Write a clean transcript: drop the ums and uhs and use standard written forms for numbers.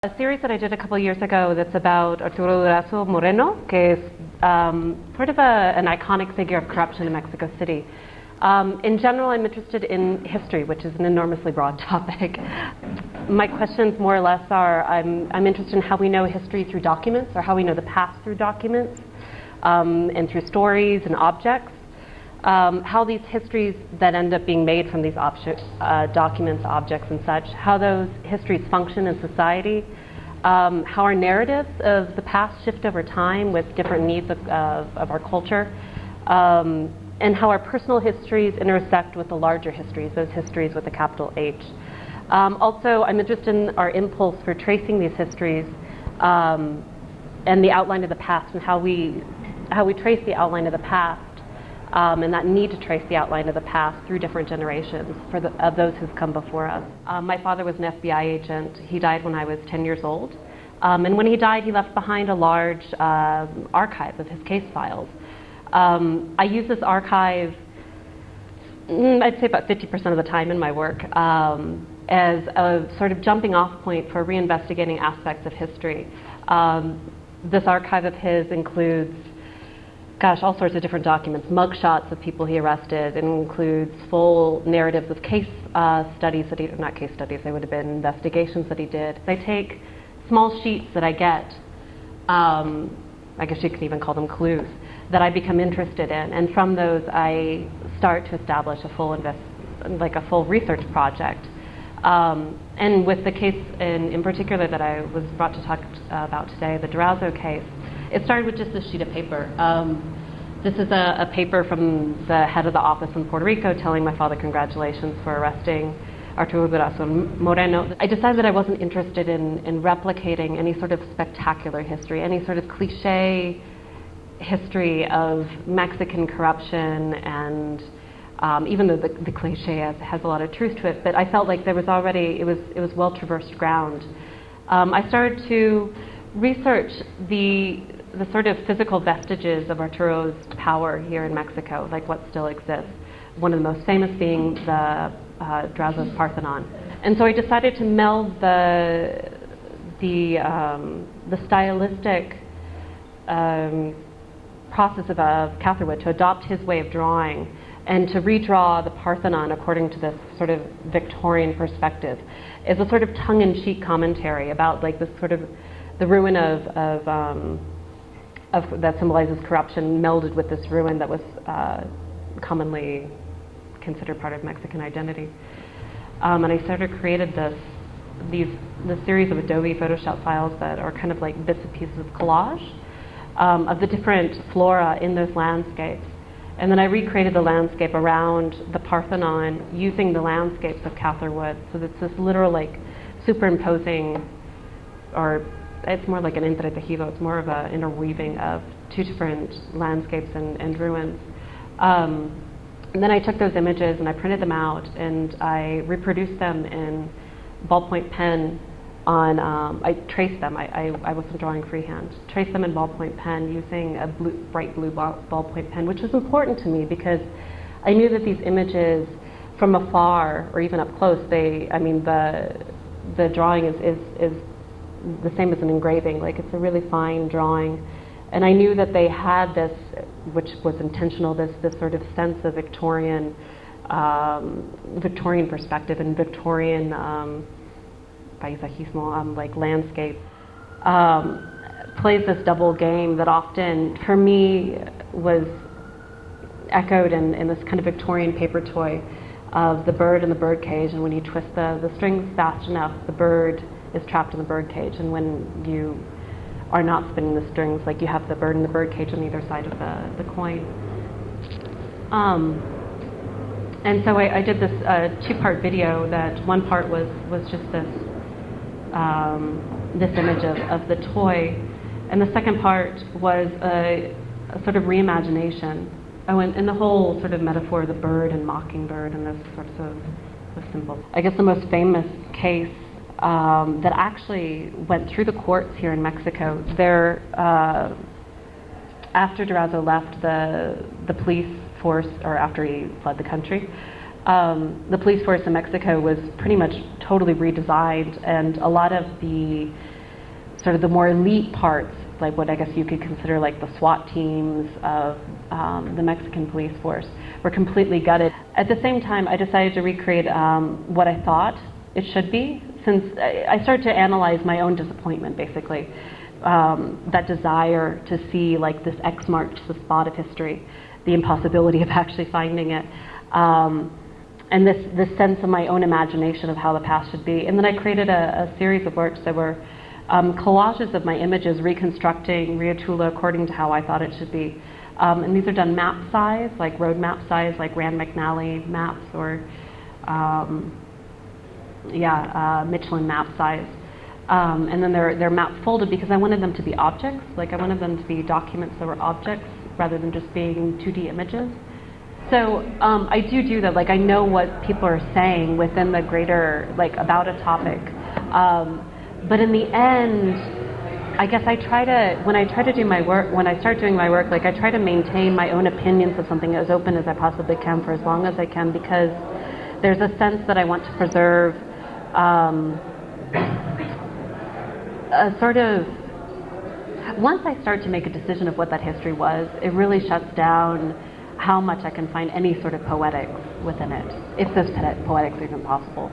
A series that I did a couple of years ago that's about Arturo Durazo Moreno, que is sort of an iconic figure of corruption in Mexico City. In general, I'm interested in history, which is an enormously broad topic. My questions more or less are, I'm interested in how we know history through documents, or how we know the past through documents, and through stories and objects. How these histories that end up being made from these documents, objects and such, how those histories function in society, how our narratives of the past shift over time with different needs of our culture, and how our personal histories intersect with the larger histories, those histories with a capital H. Also, I'm interested in our impulse for tracing these histories and the outline of the past, and how we trace the outline of the past. And that need to trace the outline of the past through different generations of those who've come before us. My father was an FBI agent. He died when I was 10 years old. And when he died, he left behind a large archive of his case files. I use this archive, I'd say about 50% of the time in my work, as a sort of jumping off point for reinvestigating aspects of history. This archive of his includes all sorts of different documents, mugshots of people he arrested. It includes full narratives of case studies that not case studies, they would have been investigations that he did. I take small sheets that I get, I guess you could even call them clues, that I become interested in. And from those, I start to establish a full research project. And with the case in particular that I was brought to talk about today, the Durazo case, it started with just a sheet of paper. This is a paper from the head of the office in Puerto Rico telling my father congratulations for arresting Arturo Durazo Moreno. I decided that I wasn't interested in replicating any sort of spectacular history, any sort of cliche history of Mexican corruption, and even though the cliche has a lot of truth to it, but I felt like there was already, it was well-traversed ground. I started to research the sort of physical vestiges of Arturo's power here in Mexico, like what still exists. One of the most famous being the Durazo's Parthenon. And so I decided to meld the stylistic process of Catherwood, to adopt his way of drawing and to redraw the Parthenon according to this sort of Victorian perspective, is a sort of tongue-in-cheek commentary about like this sort of the ruin of that symbolizes corruption melded with this ruin that was commonly considered part of Mexican identity. And I sort of created this series of Adobe Photoshop files that are kind of like bits and pieces of collage of the different flora in those landscapes. And then I recreated the landscape around the Parthenon using the landscapes of Catherwood. So it's this literal like superimposing, or it's more like an entretejido. It's more of an interweaving of two different landscapes and ruins. And then I took those images and I printed them out and I reproduced them in ballpoint pen I traced them. I wasn't drawing freehand. Traced them in ballpoint pen using a bright blue ballpoint pen, which was important to me because I knew that these images from afar or even up close, the drawing is the same as an engraving. Like, it's a really fine drawing, and I knew that they had this, which was intentional, this sort of sense of Victorian perspective and Victorian paisajismo, like landscape. Plays this double game that often for me was echoed in this kind of Victorian paper toy of the bird in the bird cage, and when you twist the strings fast enough, the bird is trapped in the bird cage, and when you are not spinning the strings, like, you have the bird in the bird cage on either side of the coin. And so I did this two-part video. That one part was just this image of the toy, and the second part was a sort of reimagination. And the whole sort of metaphor of the bird and mockingbird and those sorts of symbols. I guess the most famous case that actually went through the courts here in Mexico. There, after Durazo left the police force, or after he fled the country, the police force in Mexico was pretty much totally redesigned, and a lot of the sort of the more elite parts, like what I guess you could consider like the SWAT teams of the Mexican police force, were completely gutted. At the same time, I decided to recreate what I thought it should be, since I started to analyze my own disappointment, basically. That desire to see like this X marked the spot of history, the impossibility of actually finding it, and this sense of my own imagination of how the past should be. And then I created a series of works that were collages of my images, reconstructing Rio Tula according to how I thought it should be. And these are done map size, like road map size, like Rand McNally maps, or Michelin map size. And then they're map folded because I wanted them to be objects. Like I wanted them to be documents that were objects rather than just being 2D images. So I do that. Like I know what people are saying within the greater, like about a topic. But in the end, I guess when I start doing my work, like I try to maintain my own opinions of something as open as I possibly can for as long as I can, because there's a sense that I want to preserve a sort of, once I start to make a decision of what that history was, it really shuts down how much I can find any sort of poetics within it, if this poetics is even possible.